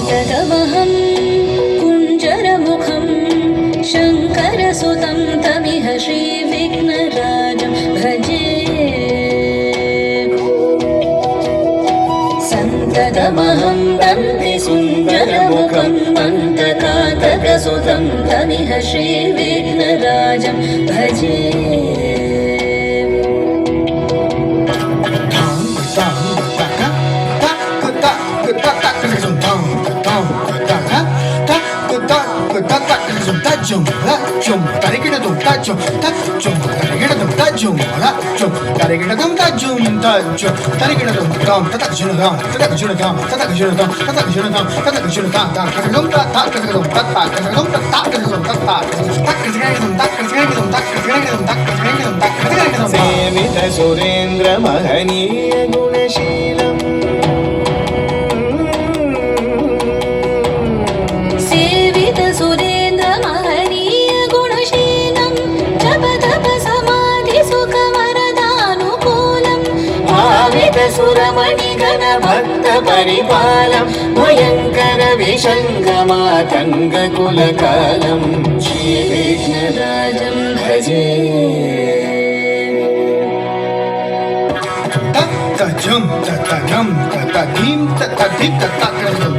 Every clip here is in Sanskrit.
तदमहं कुञ्जरमुखं शङ्करसुतं तमिह श्रीविघ्नराजं भजे सन्ततमहं दन्तिसुन्दरमुखं दन्तकातकसुतं तमिह श्रीविघ्नराजं भजे सेवित सुरेन्द्र महनीय गुणशीलम् सेवित सुरेन्द्र महनीय गुणशीलं जप तप समाधि सुखवरदानुकूलं भावित सुरमणिगण भक्त परिपालं भयङ्कर विशङ्गमातङ्ग कुलकालं श्रीविघ्नराजं भजे Tajam tatadam tatadim tatadim tatakrazum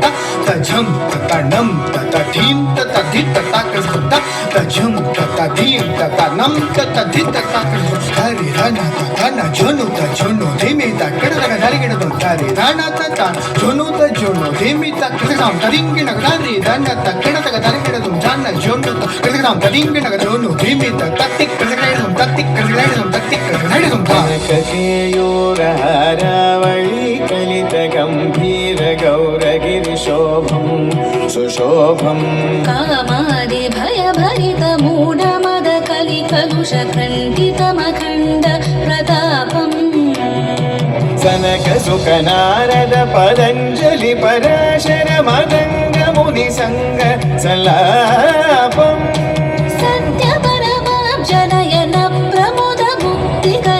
tajam tatadam tatadim tatadim tatakrazum tajam tatadim tatanam tatadim tatakrazum hari rana tatana jono tajono demi takadaga darigedum hari rana tata jono tajono demi takadam taringina gari rana takadaga darigedum jana jono takadam taringina jono demi tatatik kadagedum tatik kadagedum tatik kadagedum कनककेयूरहारावळी कलित गम्भीर गौरगिरिशोभं सुशोभम् कामादि भयभरित मूढमद कलिकलुष खण्डितमखण्ड प्रतापम् सनक सुख नारद पतञ्जलि पराशर मदङ्ग मुनि संग सलापम् सत्य परमाब्जनयन प्रमुद मुक्तिकर